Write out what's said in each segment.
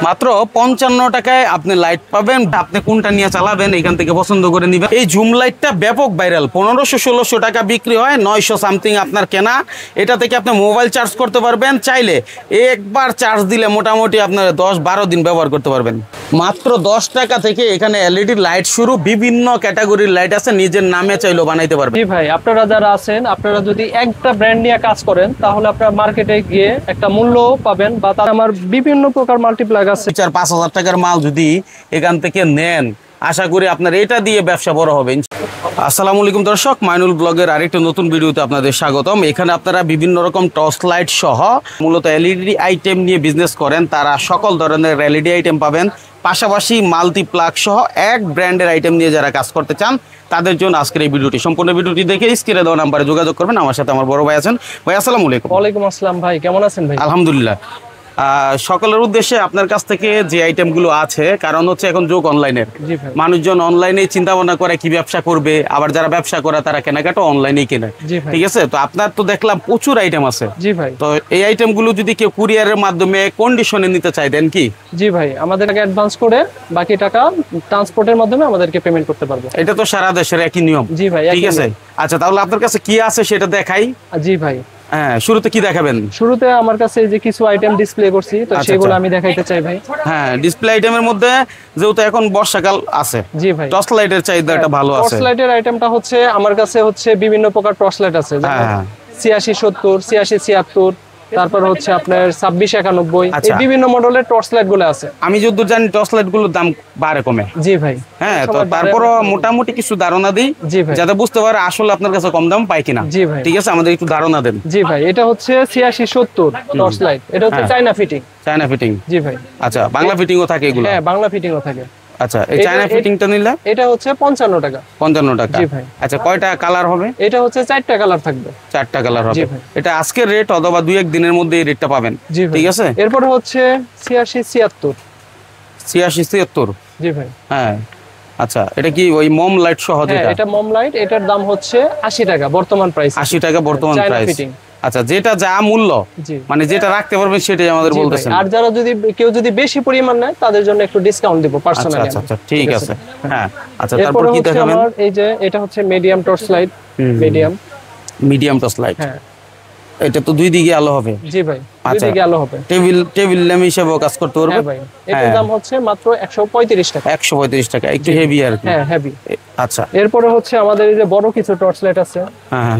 মাত্র 55 টাকায় আপনি লাইট পাবেন। আপনি কোনটা নিয়ে চালাবেন এখান থেকে পছন্দ করে নেবেন। এই জুম লাইটটা ব্যাপক ভাইরাল, 1500-1600 টাকা বিক্রি হয়, 900 সামথিং আপনার কেনা। এটা থেকে আপনি মোবাইল চার্জ করতে পারবেন, চাইলে একবার চার্জ দিলে মোটামুটি আপনার 10-12 দিন ব্যবহার করতে পারবেন। মাত্র 10 টাকা থেকে এখানে এলইডি লাইট শুরু, বিভিন্ন ক্যাটাগরির লাইট আছে, নিজের নামে চাইলেও বানাইতে পারবেন। জি ভাই, আপনারা যারা আছেন, আপনারা যদি একটা ব্র্যান্ড নিয়ে কাজ করেন তাহলে আপনারা মার্কেটে গিয়ে একটা মূল্য পাবেন, বা তার আমার বিভিন্ন প্রকার মাল্টিপ্লাগ আছে। 4-5 হাজার টাকার মাল যদি এখান থেকে নেন, আশা করি আপনার এটা দিয়ে ব্যবসা বড় হবে। আসসালামু আলাইকুম দর্শক, মাইনুল ব্লগের আরেকটা নতুন ভিডিওতে আপনাদের স্বাগতম। এখানে আপনারা বিভিন্ন রকম টর্চ লাইট সহ মূলত এলইডি আইটেম নিয়ে বিজনেস করেন, তারা সকল ধরনের এলইডি আইটেম পাবেন। পাশাপাশি মাল্টিপ্লাগ সহ এক ব্র্যান্ডের আইটেম নিয়ে যারা কাজ করতে চান তাদের জন্য আজকের এই ভিডিওটি। সম্পূর্ণ ভিডিওটি দেখে স্ক্রিনে দেওয়া নাম্বারে যোগাযোগ করবেন। আমার সাথে আমার বড় ভাই আছেন। ভাই আসসালামু আলাইকুম। ওয়ালাইকুম আসসালাম ভাই, কেমন আছেন ভাই? আলহামদুলিল্লাহ। সকলের উদ্দেশ্যে আপনার কাছ থেকে যে আইটেমগুলো আছে, কারণ হচ্ছে এখন যুগ অনলাইনের, মানুষজন অনলাইনে চিন্তা ভাবনা করে কি ব্যবসা করবে, আবার যারা ব্যবসা করে তারা কেনাকাটা অনলাইনেই কেনে। ঠিক আছে, তো আপনার তো দেখলাম প্রচুর আইটেম আছে। জি ভাই, তো এই আইটেমগুলো যদি কেউ কুরিয়ারের মাধ্যমে কন্ডিশনে নিতে চাই দেন কি? জি ভাই, আমাদের আগে অ্যাডভান্স করে বাকি টাকা ট্রান্সপোর্টের মাধ্যমে আমাদেরকে পেমেন্ট করতে পারবে। এটা তো সারা দেশের একই নিয়ম। জি ভাই, ঠিক আছে। আচ্ছা, তাহলে আপনার কাছে কি আছে সেটা দেখাই। জি ভাই, হ্যাঁ, শুরুতে কি দেখাবেন? শুরুতে আমার কাছে যে কিছু আইটেম ডিসপ্লে করছি, তো সেগুলো আমি দেখাইতে চাই ভাই। হ্যাঁ, ডিসপ্লে আইটেমের মধ্যে যেহেতু এখন বর্ষাকাল আছে, জি ভাই, টর্চ লাইটের চাহিদাটা ভালো আছে। টর্চ লাইটের আইটেমটা হচ্ছে আমার কাছে হচ্ছে বিভিন্ন প্রকার টর্চ লাইট আছে, যেমন 8670, 8676, তারপর হচ্ছে আপনার 2691, এই বিভিন্ন মডেলের টর্চ লাইট গুলো আছে। আমি যতদূর জানি টর্চ লাইট গুলোর দাম বাড়ে কমে। জি ভাই, হ্যাঁ, তো তারপরও মোটামুটি কিছু ধারণা দিই যাতে বুঝতে পারে আসলে আপনার কাছে কম দাম পাই কিনা। জি ভাই, ঠিক আছে, আমাদের একটু ধারণা দেন। জি ভাই, এটা হচ্ছে 8670 টর্চ লাইট, এটা হচ্ছে চায়না ফিটিং। China fitting? জি ভাই। আচ্ছা, বাংলা ফিটিংও থাকে এগুলো? হ্যাঁ, বাংলা ফিটিংও থাকে। আচ্ছা, এই চায়না ফিটিংটা নিলে এটা হচ্ছে 55 টাকা। 55 টাকা? জি ভাই। আচ্ছা, কয়টা কালার হবে? এটা হচ্ছে 4টা কালার থাকবে। 4টা কালার হবে। এটা আজকের রেট অথবা 2-1 দিনের মধ্যে এই রেটটা পাবেন। ঠিক আছে। এরপর হচ্ছে 8676। 8676? জি ভাই। হ্যাঁ, আচ্ছা, এটা কি ওই মম লাইট সহ? হ্যাঁ, এটা মম লাইট, এটার দাম হচ্ছে 80 টাকা বর্তমান প্রাইস। 80 টাকা বর্তমান প্রাইস। আচ্ছা, যেটা যা মূল্য, মানে যেটা রাখতে পারবেন সেটাই আমাদের বলতেছেন। আর যারা যদি কেউ যদি বেশি পরিমাণ নেয় তাদের জন্য একটু ডিসকাউন্ট দেব পার্সোনালি। আচ্ছা, ঠিক আছে। হ্যাঁ, আচ্ছা, তারপর কি দেখাবেন? এই যে এটা হচ্ছে medium torch light. Medium torch light. হ্যাঁ, এটা তো দুই দিকে আলো হবে? জি ভাই, দুই দিকে আলো হবে। টেবিল ল্যাম্প হিসেবেও কাজ করতে পারবে? হ্যাঁ ভাই, এটার দাম হচ্ছে মাত্র 135 টাকা। 135 টাকা, একটু হেভি আর কি। হ্যাঁ, হেভি। আচ্ছা, এরপরে হচ্ছে আমাদের এই যে বড় কিছু টর্চ লাইট আছে। হ্যাঁ,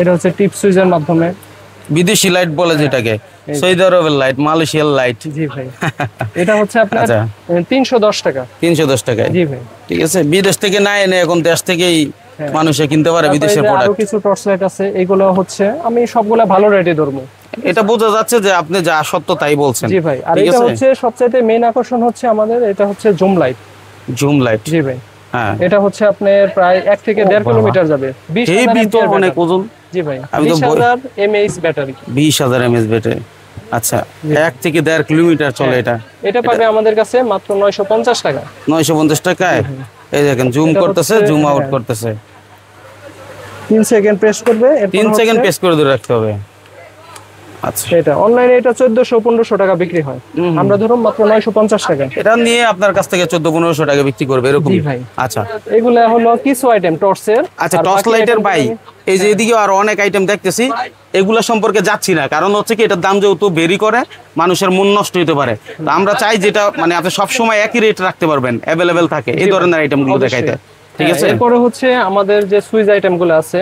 এটা হচ্ছে টিপ সুইচের মাধ্যমে বিদেশি লাইট বলে যেটাকে, সৌদি আরবের লাইট, মালয়েশিয়ার লাইট। জি ভাই, এটা হচ্ছে আপনার 310 টাকা। 310 টাকায়? জি ভাই। ঠিক আছে, বিদেশ থেকে না এনে এখন দেশ থেকেই মানুষে কিনতে পারে বিদেশের প্রোডাক্ট। আরো কিছু টর্চ লাইট আছে, এগুলো হচ্ছে আমি সবগুলা ভালো রেটে ধরবো। এটা বোঝা যাচ্ছে যে আপনি যা সত্য তাই বলছেন। জি ভাই, আর এটা হচ্ছে সবচেয়ে মেইন আকর্ষণ হচ্ছে আমাদের, এটা হচ্ছে জুম লাইট। Zoom light? জি ভাই। হ্যাঁ, এটা হচ্ছে আপনার প্রায় 1 থেকে 1.5 কিলোমিটার যাবে। 20,000 অনেক ওজন। জি ভাই, 20,000 mAh ব্যাটারি। 20,000 mAh battery. আচ্ছা, 1 থেকে 1.5 কিলোমিটার চলে এটা? এটা পাবে আমাদের কাছে মাত্র 950 টাকা। 950 টাকায়? এই দেখেন, জুম করতেছে, জুম আউট করতেছে। 3 সেকেন্ড প্রেস করবে, 3 সেকেন্ড প্রেস করে ধরে রাখতে হবে। আচ্ছা, এটা অনলাইনে এটা 1400-1500 টাকা বিক্রি হয়, আমরা ধরুন মাত্র 950 টাকা। এটা নিয়ে আপনার কাছ থেকে 1400-1500 টাকা বিক্রি করবে এরকম? জি ভাই। আচ্ছা, এগুলা হলো কিছু আইটেম টর্চের। আচ্ছা, টর্চ লাইটের ভাই, এই যে এদিকে আরো অনেক আইটেম দেখতেছি, এগুলা সম্পর্কে যাচ্ছি না, কারণ হচ্ছে কি এটার দাম যেহেতু ভেরি করে, মানুষের মন নষ্ট হতে পারে। তো আমরা চাই যেটা মানে আপনি সব সময় একই রেট রাখতে পারবেন, অ্যাভেলেবেল থাকে, এই ধরনের আইটেমগুলো দেখাইতে। ঠিক আছে। এরপরে হচ্ছে আমাদের যে সুইচ আইটেমগুলো আছে,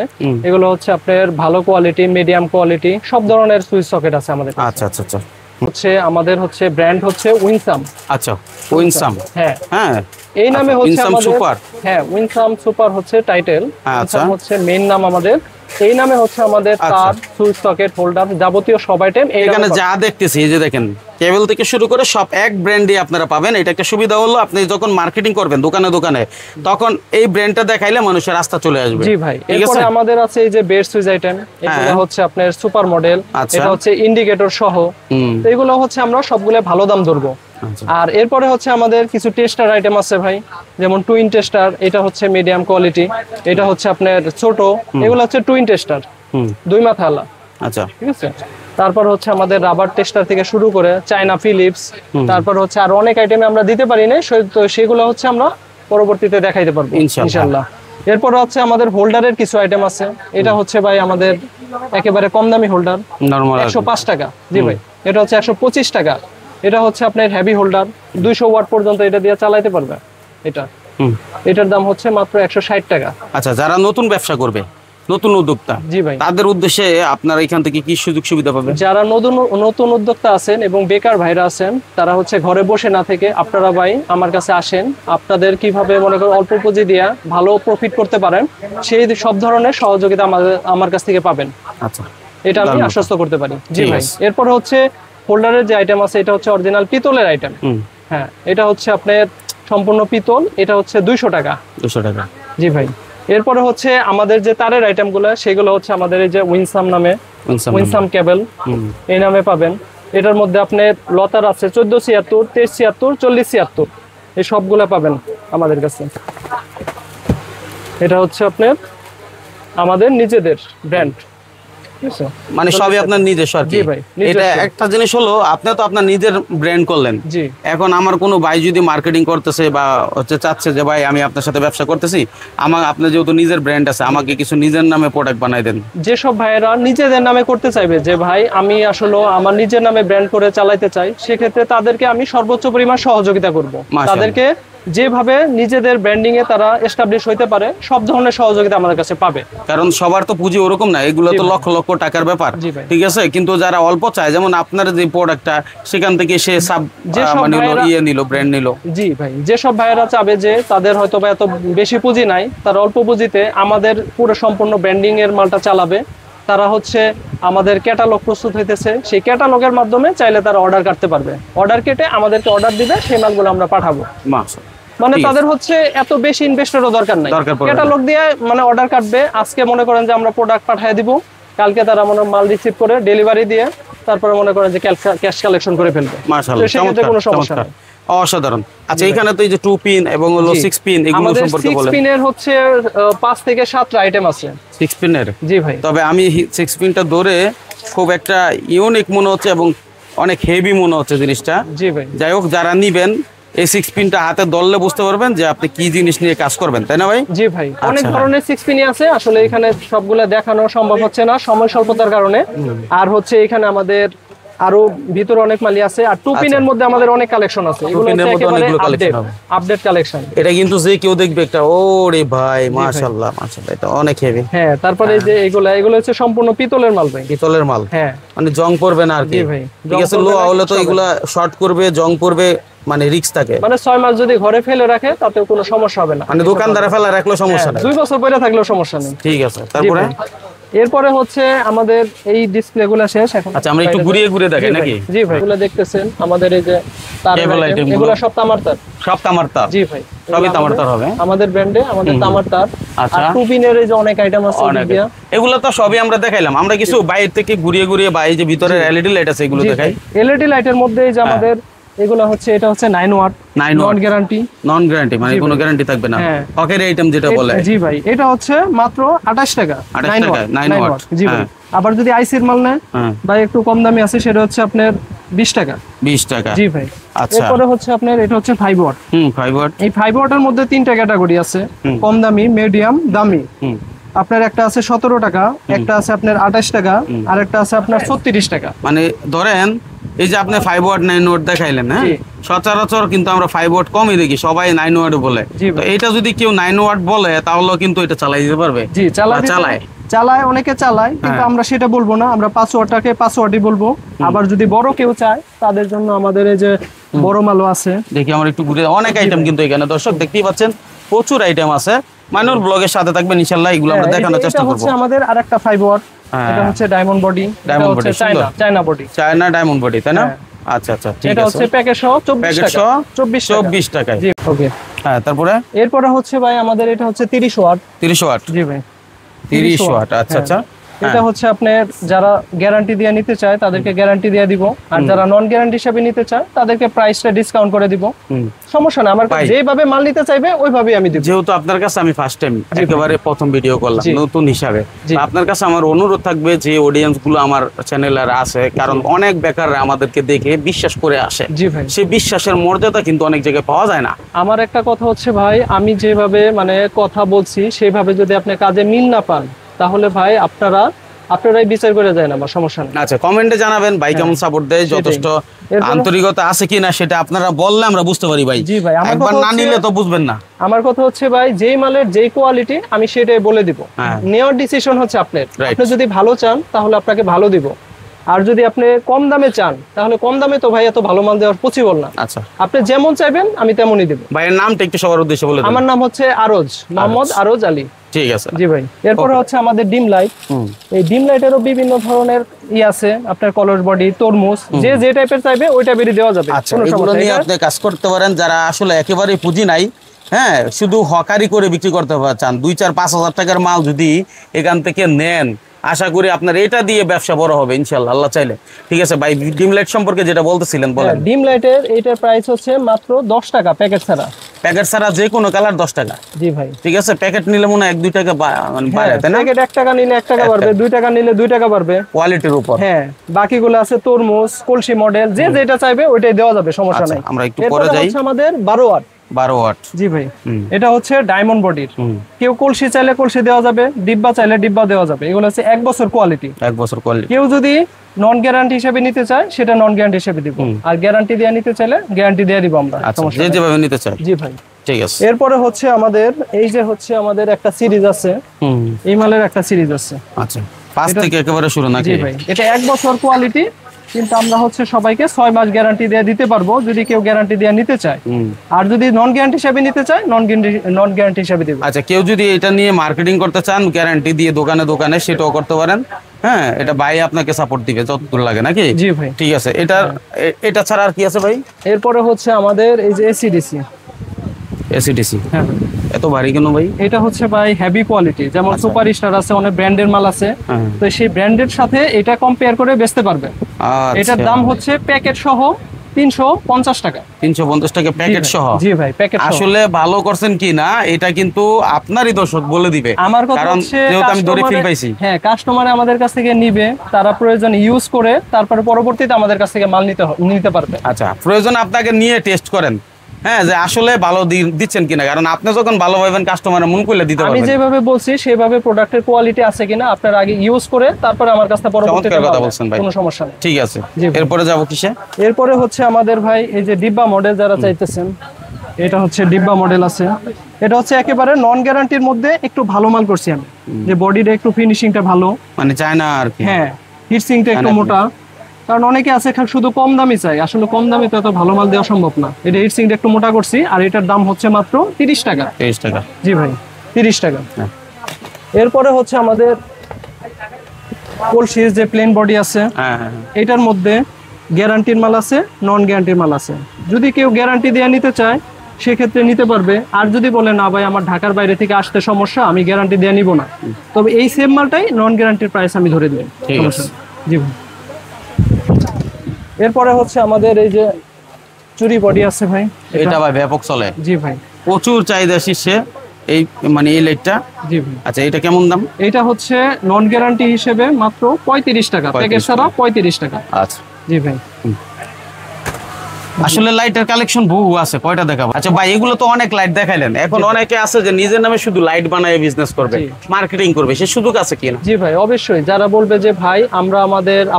এগুলো হচ্ছে আপনার ভালো কোয়ালিটি, মিডিয়াম কোয়ালিটি, সব ধরনের সুইচ সকেট আছে আমাদের। আচ্ছা আচ্ছা আচ্ছা, হচ্ছে আমাদের হচ্ছে ব্র্যান্ড হচ্ছে উইনসাম। আচ্ছা, উইনসাম। হ্যাঁ হ্যাঁ, এই নামে হচ্ছে আমাদের সুপার। হ্যাঁ, উইনসাম সুপার হচ্ছে টাইটেল। আচ্ছা, হচ্ছে মেইন নাম আমাদের। এই নামে হচ্ছে আমাদের তার, সুইচ সকেট, হোল্ডার, যাবতীয় সব আইটেম এখানে যা দেখতেছি, এই যে দেখেন, কেবল থেকে শুরু করে সব এক ব্র্যান্ডে আপনারা পাবেন। এটা একটা সুবিধা হলো, আপনি যখন মার্কেটিং করবেন দোকানে দোকানে, তখন এই ব্র্যান্ডটা দেখাইলে মানুষের রাস্তা চলে আসবে। জি ভাই। এরপরে আমাদের আছে এই যে বেড সুইচ আইটেম, এগুলো হচ্ছে আপনার সুপার মডেল, এটা হচ্ছে ইন্ডিকেটর সহ। তো এগুলো হচ্ছে আমরা সবগুলো ভালো দাম ধরবো। আর এরপরে হচ্ছে আমাদের কিছু টেস্টার আইটেম আছে ভাই, যেমন টুইন টেস্টার, এটা হচ্ছে মিডিয়াম কোয়ালিটি, এটা হচ্ছে আপনার ছোট, এগুলো হচ্ছে টুইন টেস্টার, 2 মাথাওয়ালা। আচ্ছা, ঠিক আছে। তারপর হচ্ছে আমাদের রাবার টেস্টার থেকে শুরু করে চায়না ফিলিপস, তারপর হচ্ছে আর অনেক আইটেম আমরা দিতে পারি না, তো সেগুলো হচ্ছে আমরা পরবর্তীতে দেখাইতে পারবো ইনশাআল্লাহ। এরপর হচ্ছে আমাদের হোল্ডারের কিছু আইটেম আছে। এটা হচ্ছে ভাই আমাদের একেবারে কম দামি হোল্ডার, 105 টাকা। জি ভাই, এটা হচ্ছে 125 টাকা। এটা হচ্ছে আপনার হেভি হোল্ডার, 200 ওয়াট পর্যন্ত এটা দিয়ে চালাতে পারবে। এটার দাম হচ্ছে মাত্র 160 টাকা। আচ্ছা, যারা নতুন ব্যবসা করবে, নতুন উদ্যোক্তা, জি ভাই, তাদের উদ্দেশ্যে আপনারা এখান থেকে কি সুযোগ সুবিধা পাবেন? যারা নতুন উদ্যোক্তা আছেন এবং বেকার ভাইরা আছেন, তারা হচ্ছে ঘরে বসে না থেকে আপনারা ভাই আমার কাছে আসেন। আপনাদের কিভাবে মনে করেন অল্প পুঁজি দিয়ে ভালো প্রফিট করতে পারেন, সেই সব ধরনের সহযোগিতা আমার কাছ থেকে পাবেন। আচ্ছা, এটা আমি আশ্বস্ত করতে পারি। জি ভাই। এরপর হচ্ছে হোল্ডারের যে আইটেম আছে, এটা হচ্ছে অরিজিনাল পিতলের আইটেম। হ্যাঁ, এটা হচ্ছে আপনার সম্পূর্ণ পিতল, এটা হচ্ছে 200 টাকা। 200 টাকা। জি ভাই। এরপরে হচ্ছে আমাদের যে তারের আইটেমগুলো, সেগুলো হচ্ছে আমাদের এই যে উইনসাম নামে, উইনসাম কেবল এই নামে পাবেন। এটার মধ্যে আপনার লতার আছে 1476, 2376, 4076, এই সবগুলো পাবেন আমাদের কাছে। এটা হচ্ছে আপনার আমাদের নিজেদের ব্র্যান্ড, মানে সবই আপনার নিজস্ব আর কি। এটা একটা জিনিস হলো, আপনি তো আপনার নিজের ব্র্যান্ড করলেন। জি। এখন আমার কোনো ভাই যদি মার্কেটিং করতেছে বা হচ্ছে চাচ্ছে যে ভাই আমি আপনার সাথে ব্যবসা করতেছি, আপনার যেহেতু নিজের ব্র্যান্ড আছে, আমাকে কিছু নিজের নামে প্রোডাক্ট বানাই দেন। যেসব ভাইয়েরা নিজেদের নামে করতে চাইবে, যে ভাই আমি আসলে আমার নিজের নামে ব্র্যান্ড করে চালাতে চাই, সেক্ষেত্রে তাদেরকে আমি সর্বোচ্চ পরিমাণ সহযোগিতা করব। তাদেরকে যেভাবে নিজেদের ব্র্যান্ডিং এ তারা এস্টাবলিশ হইতে পারে, সব ধরনের সহযোগিতা আমার কাছে পাবে। কারণ সবার তো পুঁজি ওরকম না, এগুলো তো লক্ষ লক্ষ টাকার ব্যাপার। ঠিক আছে, কিন্তু যারা অল্প চায়, যেমন আপনার যে প্রোডাক্টটা, সেখান থেকে সে ব্র্যান্ড নিল। জি ভাই, যেসব ভাইয়েরা চাবে যে তাদের হয়তো বা এত বেশি পুঁজি নাই, তারা অল্প পুঁজিতে আমাদের পুরো সম্পূর্ণ ব্র্যান্ডিং এর মালটা চালাবে, তারা হচ্ছে আমাদের ক্যাটালগ প্রস্তুত হইতেছে, সেই ক্যাটালগের মাধ্যমে চাইলে তারা অর্ডার কাটতে পারবে। অর্ডার কেটে আমাদেরকে অর্ডার দিবে, সেই মালগুলো আমরা পাঠাবো। মানে তাদের হচ্ছে এত বেশি ইনভেস্টরও দরকার নাই, ক্যাটালগ দিয়ে মানে অর্ডার কাটবে। আজকে মনে করেন যে আমরা প্রোডাক্ট পাঠিয়ে দিব, কালকে তারা মাল রিসিভ করে ডেলিভারি দিয়ে তারপরে মনে করেন যে ক্যাশ কালেকশন করে ফেলবে। মাশাআল্লাহ, সেক্ষেত্রে কোনো সমস্যা নেই। অসাধারণ। আচ্ছা, এখানে তো এই যে 2 পিন এবং 6 পিন, এগুলো সম্পর্কে বলেন। 6 পিনের হচ্ছে 5 থেকে 7টা আইটেম আছে 6 পিনের। জি ভাই। তবে আমি 6 পিনটা ধরে খুব একটা ইউনিক মনে হচ্ছে এবং অনেক হেভি মনে হচ্ছে জিনিসটা। জি ভাই। যাই হোক, যারা নিবেন এই 6 পিনটা হাতে ধরলে বুঝতে পারবেন যে আপনি কি জিনিস নিয়ে কাজ করবেন, তাই না ভাই? জি ভাই, অনেক ধরনের 6 পিনই আছে। আসলে এখানে সবগুলা দেখানো সম্ভব হচ্ছে না সময় স্বল্পতার কারণে। আর হচ্ছে এখানে আমাদের আরো ভিতরে অনেক মালি আছে। আর 2 পিনের মধ্যে আমাদের অনেক কালেকশন আছে, এগুলো একেবারে আপডেট কালেকশন। এটা কিন্তু যে কেউ দেখবে একটা, ওরে ভাই মাশাআল্লাহ মাশাআল্লাহ, এটা অনেক হেভি। হ্যাঁ, তারপরে এই যে এগুলো হচ্ছে সম্পূর্ণ পিতলের মাল ভাই। পিতলের মাল। হ্যাঁ, মানে জং পড়বে না আর কি। ঠিক আছে, লোহা হলে তো এগুলা শর্ট করবে, জং পড়বে, মানে রিস্ক থাকে। মানে 6 মাস যদি ঘরে ফেলে রাখে তাতেও কোনো সমস্যা হবে না। মানে দোকানদারে ফেলা রাখলেও সমস্যা নেই, 2 বছর পরে থাকলেও সমস্যা নেই। ঠিক আছে। তারপরে এরপরে হচ্ছে আমাদের এই ডিসপ্লে গুলো শেষ এখন। আচ্ছা, আমরা একটু ঘুরিয়ে ঘুরিয়ে দেখাই নাকি? জি ভাই, এগুলো দেখতেছেন আমাদের এই যে তার আইটেম, এগুলো সব তামার তার। সব তামার তার? জি ভাই, সবই তামার তার হবে আমাদের ব্র্যান্ডে, আমাদের তামার তার। আচ্ছা, আর 2 পিনের এই যে অনেক আইটেম আছে, এগুলো তো সবই আমরা দেখাইলাম। আমরা কিছু বাইরে থেকে ঘুরিয়ে ঘুরিয়ে বাইরে যে ভিতরে এলইডি লাইট আছে এগুলো দেখাই। এলইডি লাইটের মধ্যে এই যে আমাদের এগুলো হচ্ছে, এটা হচ্ছে 9 watt, non guarantee. Non guarantee মানে কোনো গ্যারান্টি থাকবে না, হকের আইটেম যেটা বলে। জি ভাই, এটা হচ্ছে মাত্র 28 টাকা, 9 ওয়াট। জি ভাই। আবার যদি আইসির মাল নেয় ভাই, একটু কম দামি আছে, সেটা হচ্ছে আপনার 20 টাকা। 20 টাকা। জি ভাই। আচ্ছা, এরপরে হচ্ছে আপনার এটা হচ্ছে 5 ওয়াট। 5 ওয়াট। এই 5 ওয়াটের মধ্যে 3টা ক্যাটাগরি আছে, কম দামি, মিডিয়াম, দামি। আপনার একটা আছে 17 টাকা, একটা আছে আপনার 28 টাকা, আর একটা আছে আপনার 36 টাকা। মানে ধরেন এই যে আপনি 5 ওয়াট 9 ওয়াট দেখাইলেন, হ্যাঁ, সচরাচর কিন্তু আমরা 5 ওয়াট কমই দেখি, সবাই 9 ওয়াট বলে। তো এটা যদি কেউ 9 ওয়াট বলে তাহলে কিন্তু এটা চালাই দিতে পারবে। জি, চালায় অনেকে চালায়, কিন্তু আমরা সেটা বলবো না, আমরা 5 ওয়াটটাকে 5 ওয়াটই বলবো। আবার যদি বড় কেউ চায় তাদের জন্য আমাদের এই যে বড় মালও আছে। দেখি আমরা একটু ঘুরে, অনেক আইটেম কিন্তু এখানে দর্শক দেখতেই পাচ্ছেন, প্রচুর আইটেম আছে। মাইনুল ব্লগের সাথে থাকবেন ইনশাআল্লাহ, এগুলো আমরা দেখানোর চেষ্টা করব। এটা হচ্ছে আমাদের আরেকটা 5 ওয়াট, এটা হচ্ছে diamond body, diamond body, China body, China diamond body, তাই না? আচ্ছা আচ্ছা, ঠিক আছে। এটা হচ্ছে প্যাকেজ সহ 24 টাকা। জি, ওকে। হ্যাঁ, তারপরে এরপরে হচ্ছে ভাই আমাদের এটা হচ্ছে 30 ওয়াট। 30 ওয়াট। জি ভাই, 30 ওয়াট। আচ্ছা আচ্ছা, এটা হচ্ছে আপনার যারা গ্যারান্টি দিয়ে নিতে চায় তাদেরকে গ্যারান্টি দিয়ে দিব, আর যারা নন গ্যারান্টি হিসেবে নিতে চায় তাদেরকে প্রাইসটা ডিসকাউন্ট করে দিব। সমস্যা না, আমার কাছে যেভাবে মাল নিতে চাইবে ওইভাবেই আমি দিব। যেহেতু আপনার কাছে আমি ফার্স্ট টাইম একেবারে প্রথম ভিডিও করলাম নতুন হিসাবে, আপনার কাছে আমার অনুরোধ থাকবে যে অডিয়েন্স গুলো আমার চ্যানেলের আছে, কারণ অনেক বেকাররা আমাদেরকে দেখে বিশ্বাস করে আসে। জি ভাই, সেই বিশ্বাসের মর্যাদা কিন্তু অনেক জায়গায় পাওয়া যায় না। আমার একটা কথা হচ্ছে ভাই, আমি যেভাবে মানে কথা বলছি সেইভাবে যদি আপনি কাজে মিল না পান তাহলে ভাই আপনারাই বিচার করে যায় না, আমার সমস্যা নেই। আচ্ছা, কমেন্টে জানাবেন ভাই কেমন সাপোর্ট দেয়, যথেষ্ট আন্তরিকতা আছে কিনা সেটা আপনারা বললে আমরা বুঝতে পারি ভাই। জি ভাই, একবার না নিলে তো বুঝবেন না। আমার কথা হচ্ছে ভাই, যেই মালের যেই কোয়ালিটি আমি সেটাই বলে দিব, নেওয়ার ডিসিশন হচ্ছে আপনার। আপনি যদি ভালো চান তাহলে আপনাকে ভালো দিব, আর যদি আপনি কম দামে চান তাহলে কম দামে তো ভাই এত ভালো মাল দেওয়ার পসিবল না। আচ্ছা, আপনি যেমন চাইবেন আমি তেমনই দেব। ভাইয়ের নামটা একটু সবার উদ্দেশ্যে বলে দিন। আমার নাম হচ্ছে আরজ, মোহাম্মদ আরজ আলী। ঠিক আছে। জি ভাই, এরপরে হচ্ছে আমাদের ডিম লাইট। এই ডিম লাইটেরও বিভিন্ন ধরনের আছে, আপনার কলস বডি, তরমুজ, যে টাইপের চাইবে ওই টাইপেরই দেওয়া যাবে। আচ্ছা, এগুলো নিয়ে আপনি কাজ করতে পারেন যারা আসলে একেবারে পুঁজি নাই, হ্যাঁ, শুধু হকারি করে বিক্রি করতে চান। 2-4-5 হাজার টাকার মাল যদি এখান থেকে নেন, আশা করি আপনার এটা দিয়ে ব্যবসা বড় হবে ইনশাআল্লাহ, আল্লাহ চাইলে। ঠিক আছে ভাই, ডিম লাইট সম্পর্কে যেটা বলতেছিলেন বলেন। ডিম লাইটের এইটার প্রাইস হচ্ছে মাত্র 10 টাকা প্যাকেট ছাড়া। প্যাকেট ছাড়া যে কোনো কালার 10 টাকা। জি ভাই, ঠিক আছে। প্যাকেট নিলে মনে হয় 1-2 টাকা মানে বাড়ে, তাই না? প্যাকেট 1 টাকা নিলে 1 টাকা বাড়বে, 2 টাকা নিলে 2 টাকা বাড়বে, কোয়ালিটির উপর। হ্যাঁ, বাকিগুলো আছে তরমুজ, কলসি মডেল, যে যেটা চাইবে ওইটাই দেওয়া যাবে, সমস্যা নাই। আমরা একটু পরে যাই। আমাদের 12 ওয়াট। 12 ওয়াট। জি ভাই, এটা হচ্ছে ডায়মন্ড বডির। কেউ কলসি চাইলে কলসি দেওয়া যাবে, ডিব্বা চাইলে ডিব্বা দেওয়া যাবে। এগুলো হচ্ছে 1 বছর কোয়ালিটি। 1 বছর কোয়ালিটি। কেউ যদি নন গ্যারান্টি হিসেবে নিতে চায় সেটা নন গ্যারান্টি হিসেবে দিব, আর গ্যারান্টি দিয়ে নিতে চাইলে গ্যারান্টি দিয়ে দিব আমরা। যে যেভাবে নিতে চাই। জি ভাই, ঠিক আছে। এরপরে হচ্ছে আমাদের এই যে হচ্ছে আমাদের একটা সিরিজ আছে, এই মালের একটা সিরিজ আছে। আচ্ছা, 5 থেকে একেবারে শুরু নাকি? জি ভাই, এটা 1 বছর কোয়ালিটি, কিন্তু আমরা হচ্ছে সবাইকে 6 মাস গ্যারান্টি দিয়ে দিতে পারবো যদি কেউ গ্যারান্টি দিয়ে নিতে চায়। আর যদি নন গ্যারান্টি হিসেবে নিতে চায় নন গ্যারান্টি হিসেবে দেব। আচ্ছা, কেউ যদি এটা নিয়ে মার্কেটিং করতে চান গ্যারান্টি দিয়ে দোকানে সেটাও করতে পারেন। হ্যাঁ, এটা ভাই আপনাকে সাপোর্ট দিবে যতদূর লাগে নাকি? জি ভাই, ঠিক আছে। এটা ছাড়া আর কি আছে ভাই? এরপরে হচ্ছে আমাদের এই যে এসিডিসি। এসিডিসি, হ্যাঁ। এত ভারী কেন ভাই? এটা হচ্ছে ভাই হেভি কোয়ালিটি, যেমন সুপার স্টার আছে, অনেক ব্র্যান্ডের মাল আছে, তো সেই ব্র্যান্ডের সাথে এটা কম্পেয়ার করে বেচতে পারবে। এটার দাম হচ্ছে প্যাকেট সহ 350 টাকা। 350 টাকা প্যাকেট সহ? জি ভাই, প্যাকেট সহ। আসলে ভালো করছেন কি না এটা কিন্তু আপনারই দর্শক বলে দিবে। আমার কথা হচ্ছে, যেহেতু আমি ধরে ফিল পাইছি। হ্যাঁ, কাস্টমার আমাদের কাছ থেকে নিবে, তারা প্রয়োজন ইউজ করে তারপরে পরবর্তীতে আমাদের কাছ থেকে মাল নিতে পারবে। আচ্ছা, প্রয়োজন আপনাকে নিয়ে টেস্ট করেন, হ্যাঁ, যে আসলে ভালো দিচ্ছেন কিনা, কারণ আপনি যখন ভালো পাবেন কাস্টমারের মন করলে দিতে পারবেন। আমি যেভাবে বলছি সেভাবে প্রোডাক্টের কোয়ালিটি আছে কিনা আপনারা আগে ইউজ করে তারপরে আমার কাছে পরবর্তীতে কথা বলছেন ভাই, কোনো সমস্যা নেই। ঠিক আছে। এরপরে যাব কিসে? এরপরে হচ্ছে আমাদের ভাই এই যে ডিব্বা মডেল যারা চাইতেছেন, এটা হচ্ছে ডিব্বা মডেল আছে। এটা হচ্ছে একেবারে নন গ্যারান্টির মধ্যে একটু ভালো মাল করছি আমি, যে বডিটা একটু ফিনিশিংটা ভালো, মানে চায়না আর কি। হ্যাঁ, হিটসিংটা একটু মোটা, কারণ অনেকে আছে শুধু কম দামি চাই, আসলে কম দামে তো এত ভালো মাল দেওয়া সম্ভব না। এটা হিটসিংটা একটু মোটা করছি, আর এটার দাম হচ্ছে মাত্র 30 টাকা। 30 টাকা? জি ভাই, 30 টাকা। এরপরে হচ্ছে আমাদের কলসির যে প্লেন বডি আছে, এটার মধ্যে গ্যারান্টির মাল আছে, নন গ্যারান্টির মাল আছে। যদি কেউ গ্যারান্টি দিয়ে নিতে চায় সেক্ষেত্রে নিতে পারবে, আর যদি বলে না ভাই আমার ঢাকার বাইরে থেকে আসতে সমস্যা, আমি গ্যারান্টি দিয়ে নিব না, তবে এই সেম মালটাই নন গ্যারান্টির প্রাইস আমি ধরে দিই। জি ভাই। এরপরে হচ্ছে আমাদের এই যে চুরি বডি আছে ভাই, এটা ভাই ব্যাপক চলে। জি ভাই, প্রচুর চাহিদা শীর্ষে এই মানে এই লাইটটা। জি ভাই। আচ্ছা, এটা কেমন দাম? এটা হচ্ছে নন গ্যারান্টি হিসেবে মাত্র 35 টাকা, প্যাকেট ছাড়া 35 টাকা। আচ্ছা, জি ভাই। আসলে লাইটের কালেকশন বহু আছে, কয়টা দেখাবো? আচ্ছা ভাই, এগুলো তো অনেক লাইট দেখাইলেন, এখন অনেকে আছে যে নিজের নামে শুধু লাইট বানায় বিজনেস করবে, মার্কেটিং করবে, সে সুযোগ আছে কিনা? জি ভাই, অবশ্যই। যারা বলবে যে ভাই আমরা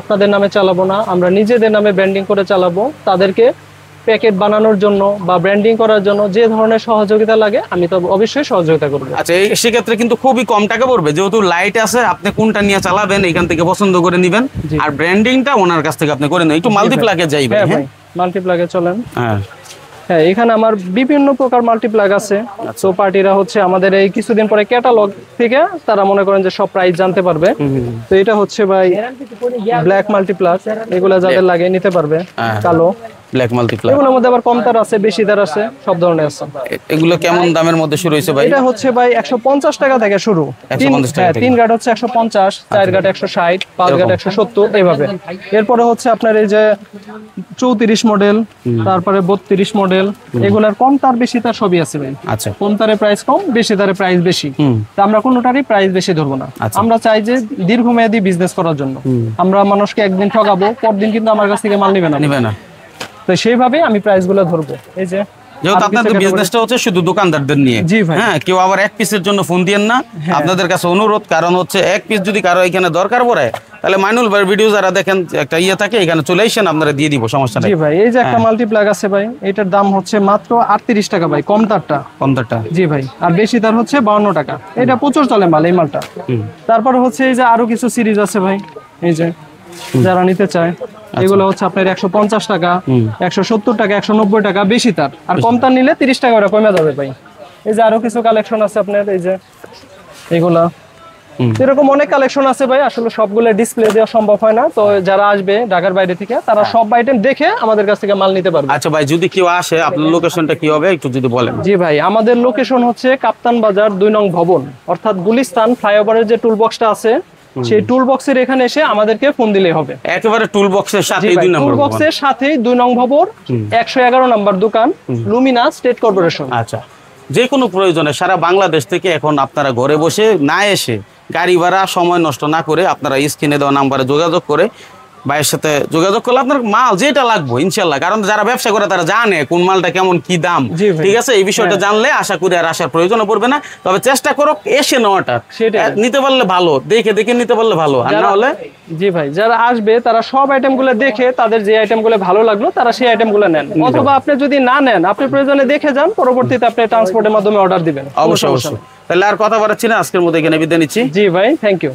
আপনাদের নামে চালাবো না, আমরা নিজেদের নামে ব্র্যান্ডিং করে চালাবো, তাদেরকে প্যাকেট বানানোর জন্য বা ব্র্যান্ডিং করার জন্য যে ধরনের সহযোগিতা লাগে আমি তো অবশ্যই সহযোগিতা করব। আচ্ছা, সেক্ষেত্রে কিন্তু খুবই কম টাকা পড়বে, যেহেতু লাইট আছে, আপনি কোনটা নিয়ে চালাবেন এখান থেকে পছন্দ করে নেবেন, আর ব্র্যান্ডিংটা ওনার কাছ থেকে আপনি করে নেন। একটু মাল্টিপ্লাগে যাই ভাই। হ্যাঁ, মাল্টিপ্লাগে চলেন। হ্যাঁ, এখানে আমার বিভিন্ন প্রকার মাল্টিপ্লাগ আছে। সো পার্টিরা হচ্ছে আমাদের এই কিছুদিন পরে ক্যাটালগ থেকে তারা মনে করেন যে সব প্রাইস জানতে পারবে। তো এটা হচ্ছে ভাই ব্ল্যাক মাল্টিপ্লাগ, এগুলা যাদের লাগে নিতে পারবে। কালো ব্ল্যাক মাল্টিপ্লাই। এগুলোর মধ্যে আবার কম তার আছে, বেশি তার আছে, সব ধরনের আছে। এগুলো কেমন দামের মধ্যে শুরু হয়েছে ভাই? এটা হচ্ছে ভাই 150 টাকা থেকে শুরু। 150 টাকা থেকে। 3 গাট হচ্ছে 150, 4 গাট 160, 5 গাট 170 এইভাবে। এরপরে হচ্ছে আপনার এই যে 34 মডেল, তারপরে 32 মডেল, এগুলার কম তার বেশি তার সবই আছে ভাই। আচ্ছা, কম তারে প্রাইস কম, বেশি তারে প্রাইস বেশি। তো আমরা কোনোটারই প্রাইস বেশি ধরবো না। আমরা চাই যে দীর্ঘমেয়াদী বিজনেস করার জন্য। আমরা মানুষকে একদিন ঠকাবো, পরদিন কিন্তু আমার কাছ থেকে মাল নিবে না। তো সেইভাবে আমি প্রাইস গুলো ধরবো। এই যে যেহেতু আপনাদের বিজনেসটা হচ্ছে শুধু দোকানদারদের নিয়ে, হ্যাঁ, কেউ আবার এক পিসের জন্য ফোন দিয়েন না, আপনাদের কাছে অনুরোধ। কারণ হচ্ছে এক পিস যদি কারো এখানে দরকার পড়ে, তাহলে মাইনুল ভাই ভিডিও যারা দেখেন একটা থাকে, এখানে চলে আসেন, আপনারা দিয়ে দিব, সমস্যা নাই। জি ভাই, এই যে একটা মাল্টিপ্লাগ আছে ভাই, এটার দাম হচ্ছে মাত্র 38 টাকা ভাই, কম তারটা। জি ভাই, আর বেশি তার হচ্ছে 52 টাকা। এটা প্রচুর চলে মাল, এই মালটা। তারপর হচ্ছে এই যে আরো কিছু সিরিজ আছে ভাই, এই যে যারা নিতে চায়, এগুলো হচ্ছে আপনার 150 টাকা, 170 টাকা, 190 টাকা বেশি তার। আর কম তার নিলে 30 টাকা করে কমে যাবে ভাই। এই যে আরো কিছু কালেকশন আছে আপনার, এই যে এগুলা, এরকম অনেক কালেকশন আছে ভাই। আসলে সবগুলো ডিসপ্লে দেওয়া সম্ভব হয় না, তো যারা আসবে ঢাকার বাইরে থেকে, তারা সব আইটেম দেখে আমাদের কাছ থেকে মাল নিতে পারবে। আচ্ছা ভাই, যদি কেউ আসে, আপনার লোকেশনটা কি হবে একটু যদি বলেন? জি ভাই, আমাদের লোকেশন হচ্ছে কাপ্তান বাজার 2 নং ভবন, অর্থাৎ গুলিস্তান ফ্লাইওভারের যে টুল বক্সটা আছে, সেই টুল বক্সের এখানে এসে আমাদেরকে ফোন দিলেই হবে। একেবারে টুল বক্সের সাথেই 2 নম্বর টুল বক্সের সাথেই 2 নং ভবন, 111 নম্বর দোকান, লুমিনা স্টেট কর্পোরেশন। আচ্ছা, যে কোনো প্রয়োজনে সারা বাংলাদেশ থেকে এখন আপনারা ঘরে বসে না এসে, গাড়ি ভাড়া সময় নষ্ট না করে, আপনারা স্ক্রিনে দেওয়া নাম্বারে যোগাযোগ করে ভাইয়ের সাথে যোগাযোগ করলে আপনার মাল যেটা লাগবে ইনশাল্লাহ। কারণ যারা ব্যবসা করে তারা জানে কোন মালটা কেমন কি দাম, ঠিক আছে? এই বিষয়টা জানলে আশা করি আর আসার প্রয়োজনও পড়বে না। তবে চেষ্টা করো এসে নেওয়াটা, নিতে পারলে ভালো, দেখে নিতে পারলে ভালো, আর না হলে। জি ভাই, যারা আসবে তারা সব আইটেমগুলো দেখে, তাদের যে আইটেমগুলো ভালো লাগলো তারা সেই আইটেমগুলো নেন। অথবা আপনি যদি না নেন, আপনি প্রয়োজনে দেখে যান, পরবর্তীতে আপনি ট্রান্সপোর্টের মাধ্যমে অর্ডার দিবেন। অবশ্যই। তাহলে আর কথা বাড়াচ্ছি না, আজকের মতো এখানে বিদায় নিচ্ছি। জি ভাই, থ্যাংক ইউ।